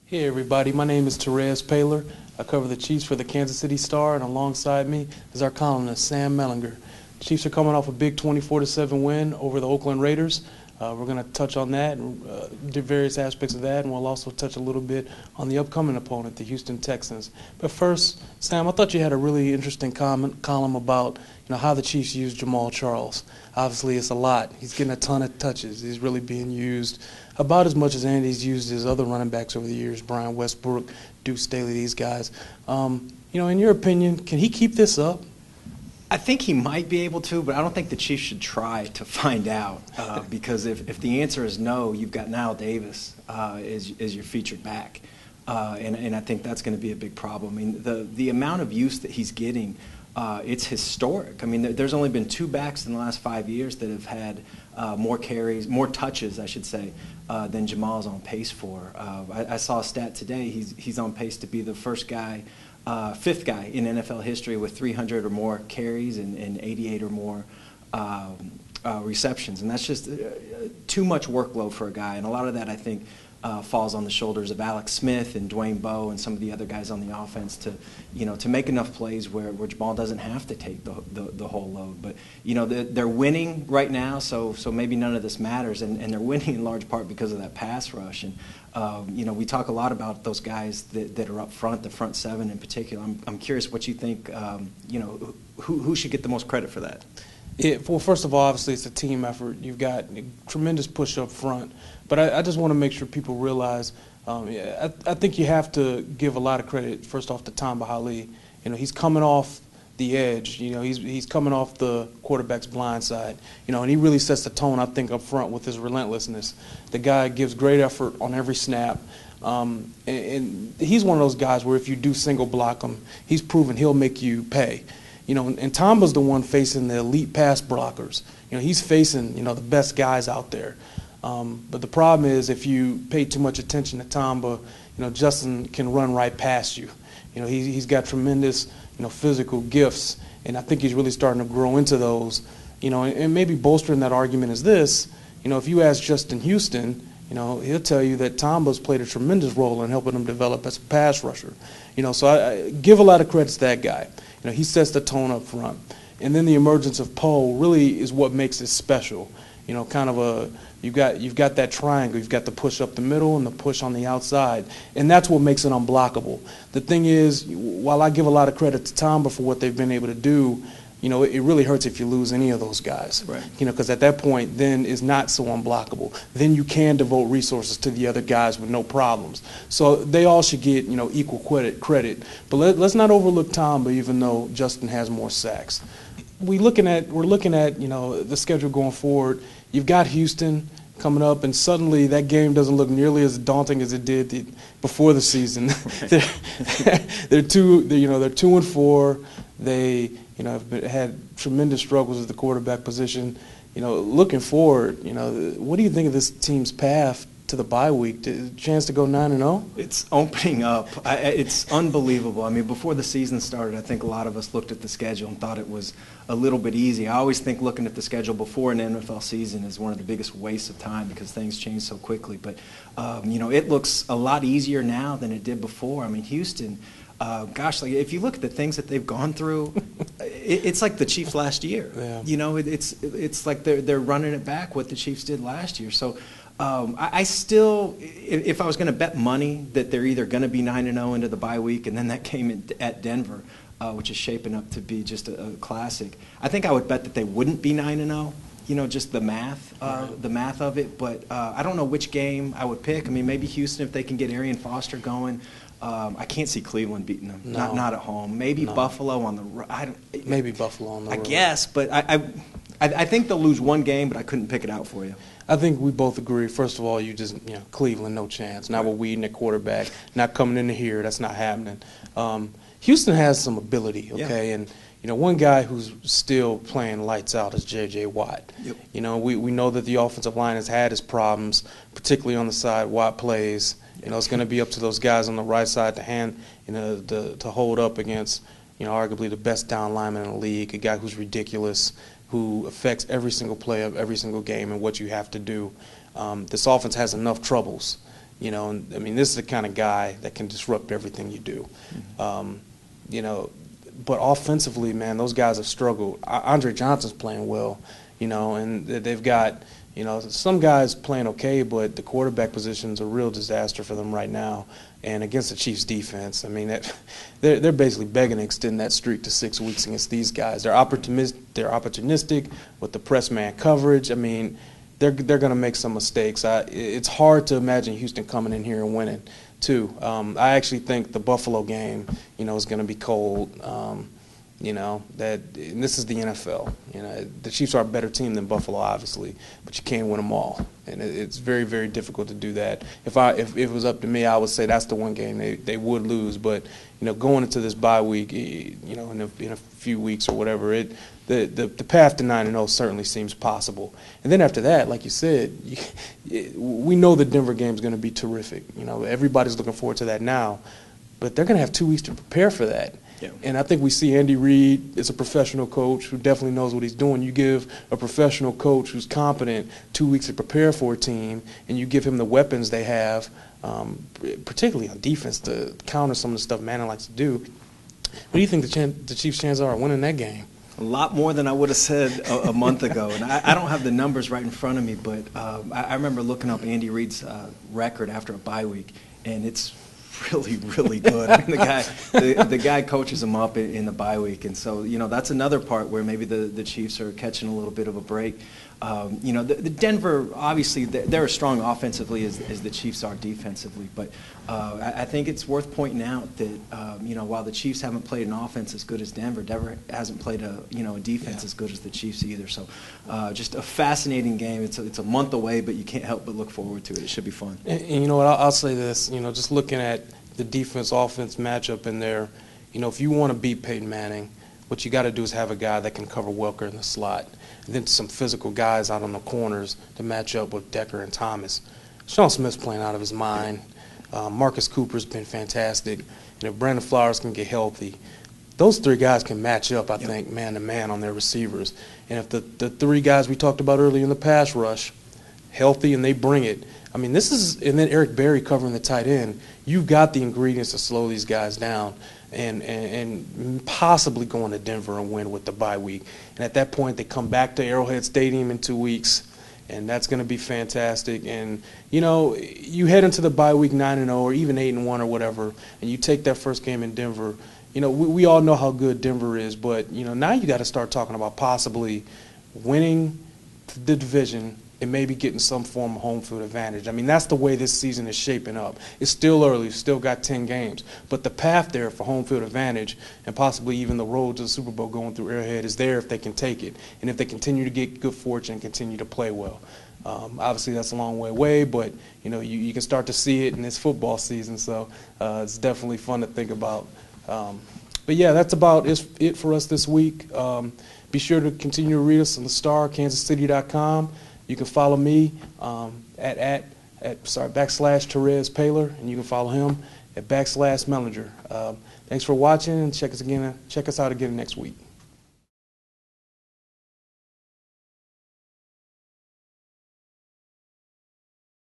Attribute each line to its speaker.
Speaker 1: Hey everybody, my name is Terez Paylor. I cover the Chiefs for the Kansas City Star, and alongside me is our columnist, Sam Mellinger. Chiefs are coming off a big 24-7 win over the Oakland Raiders. We're going to touch on that and do various aspects of that, and we'll also touch a little bit on the upcoming opponent, the Houston Texans. But first, Sam, I thought you had a really interesting column about how the Chiefs use Jamaal Charles. Obviously, it's a lot. He's getting a ton of touches. He's really being used about as much as Andy's used his other running backs over the years, Brian Westbrook, Deuce Staley, these guys. In your opinion, can he keep this up?
Speaker 2: I think he might be able to, but I don't think the Chiefs should try to find out because if the answer is no, you've got Jamaal Davis as your featured back, and I think that's going to be a big problem. I mean, the amount of use that he's getting, it's historic. I mean, there's only been two backs in the last 5 years that have had more carries, more touches, I should say, than Jamal's on pace for. I saw a stat today. He's on pace to be the fifth guy in NFL history with 300 or more carries and 88 or more receptions. And that's just too much workload for a guy. And a lot of that, I think, falls on the shoulders of Alex Smith and Dwayne Bowe and some of the other guys on the offense to make enough plays where Jamal doesn't have to take the whole load. But they're winning right now, so maybe none of this matters, and they're winning in large part because of that pass rush. And we talk a lot about those guys that are up front, the front seven in particular. I'm curious what you think. Who should get the most credit for that?
Speaker 1: Well, first of all, obviously it's a team effort. You've got a tremendous push up front. But I just want to make sure people realize, I think you have to give a lot of credit, first off, to Tamba Hali. He's coming off the edge. He's coming off the quarterback's blind side. And he really sets the tone, I think, up front with his relentlessness. The guy gives great effort on every snap. And he's one of those guys where if you do single block him, he's proven he'll make you pay. And Tamba's the one facing the elite pass blockers. He's facing, the best guys out there. But the problem is if you pay too much attention to Tamba, Justin can run right past you. He's got tremendous, physical gifts, and I think he's really starting to grow into those. And maybe bolstering that argument is this, if you ask Justin Houston, he'll tell you that Tamba's played a tremendous role in helping him develop as a pass rusher. So I give a lot of credit to that guy. He sets the tone up front. And then the emergence of Poe really is what makes it special. You've got that triangle. You've got the push up the middle and the push on the outside, and that's what makes it unblockable. The thing is, while I give a lot of credit to Tamba for what they've been able to do, it really hurts if you lose any of those guys.
Speaker 2: Right.
Speaker 1: Because at that point, then it's not so unblockable. Then you can devote resources to the other guys with no problems. So they all should get equal credit. But let's not overlook Tamba, even though Justin has more sacks. We're looking at the schedule going forward. You've got Houston coming up, and suddenly that game doesn't look nearly as daunting as it did before the season. They're 2-4. They have had tremendous struggles at the quarterback position. Looking forward, what do you think of this team's path to the bye week? A chance to go 9-0?
Speaker 2: It's opening up. It's unbelievable. I mean, before the season started, I think a lot of us looked at the schedule and thought it was a little bit easy. I always think looking at the schedule before an NFL season is one of the biggest wastes of time because things change so quickly. But, it looks a lot easier now than it did before. I mean, Houston, if you look at the things that they've gone through, it's like the Chiefs last year.
Speaker 1: Yeah.
Speaker 2: It's like they're running it back what the Chiefs did last year. So I still, if I was going to bet money that they're either going to be 9-0 into the bye week and then that game at Denver, which is shaping up to be just a classic, I think I would bet that they wouldn't be 9-0. Just the math of it. But I don't know which game I would pick. I mean, maybe Houston if they can get Arian Foster going. I can't see Cleveland beating them.
Speaker 1: No.
Speaker 2: Not at home. Maybe no. Buffalo on the road.
Speaker 1: Maybe Buffalo on the road.
Speaker 2: I guess, but I think they'll lose one game, but I couldn't pick it out for you.
Speaker 1: I think we both agree. First of all, Cleveland, no chance. Not with Weeden at quarterback, not coming into here. That's not happening. Houston has some ability, okay?
Speaker 2: Yeah.
Speaker 1: And, one guy who's still playing lights out is J.J. Watt.
Speaker 2: Yep.
Speaker 1: We know that the offensive line has had its problems, particularly on the side Watt plays. It's going to be up to those guys on the right side to hold up against, arguably the best down lineman in the league, a guy who's ridiculous, who affects every single play of every single game and what you have to do. This offense has enough troubles. You know, and, I mean, this is the kind of guy that can disrupt everything you do. You know, but offensively, man, those guys have struggled. Andre Johnson's playing well, you know, and they've got, you know, some guys playing okay, but the quarterback position's a real disaster for them right now. And against the Chiefs' defense, I mean, they're basically begging to extend that streak to 6 weeks against these guys. They're opportunistic with the press man coverage. I mean, they're going to make some mistakes. It's hard to imagine Houston coming in here and winning, too. I actually think the Buffalo game, you know, is going to be cold. You know, and this is the NFL. You know, the Chiefs are a better team than Buffalo, obviously, but you can't win them all, and it's very, very difficult to do that. If it was up to me, I would say that's the one game they would lose. But you know, going into this bye week, you know, in a few weeks or whatever, the path to 9-0 certainly seems possible. And then after that, like you said, we know the Denver game is going to be terrific. You know, everybody's looking forward to that now, but they're going to have 2 weeks to prepare for that.
Speaker 2: Yeah.
Speaker 1: And I think we see Andy Reid is a professional coach who definitely knows what he's doing. You give a professional coach who's competent 2 weeks to prepare for a team, and you give him the weapons they have, particularly on defense, to counter some of the stuff Manning likes to do. What do you think the Chiefs' chances are of winning that game?
Speaker 2: A lot more than I would have said a month ago. And I don't have the numbers right in front of me, but I remember looking up Andy Reid's record after a bye week, and it's really, really good. I mean, the guy coaches them up in the bye week, and so you know that's another part where maybe the Chiefs are catching a little bit of a break. You know, the Denver obviously they're as strong offensively as the Chiefs are defensively, but I think it's worth pointing out that you know while the Chiefs haven't played an offense as good as Denver hasn't played a defense as good as the Chiefs either. So just a fascinating game. It's a month away, but you can't help but look forward to it. It should be fun.
Speaker 1: And you know what? I'll say this. You know, just looking at the defense-offense matchup in there, you know, if you want to beat Peyton Manning, what you got to do is have a guy that can cover Welker in the slot, and then some physical guys out on the corners to match up with Decker and Thomas. Sean Smith's playing out of his mind. Marcus Cooper's been fantastic. And if Brandon Flowers can get healthy, those three guys can match up, I think, man-to-man on their receivers. And if the three guys we talked about earlier in the pass rush, healthy and they bring it, I mean, and then Eric Berry covering the tight end, you've got the ingredients to slow these guys down and possibly go into Denver and win with the bye week. And at that point, they come back to Arrowhead Stadium in 2 weeks, and that's going to be fantastic. And, you know, you head into the bye week 9-0 or even 8-1 or whatever, and you take that first game in Denver. You know, we all know how good Denver is, but, you know, now you got to start talking about possibly winning the division and maybe getting some form of home field advantage. I mean, that's the way this season is shaping up. It's still early. We've still got 10 games. But the path there for home field advantage and possibly even the road to the Super Bowl going through Arrowhead is there if they can take it and if they continue to get good fortune and continue to play well. Obviously, that's a long way away, but, you know, you can start to see it in this football season, so it's definitely fun to think about. But, yeah, that's about it for us this week. Be sure to continue to read us on the Star, kansascity.com. You can follow me at /Terez Paylor, and you can follow him at /Mellinger. Thanks for watching, and check us out again next week.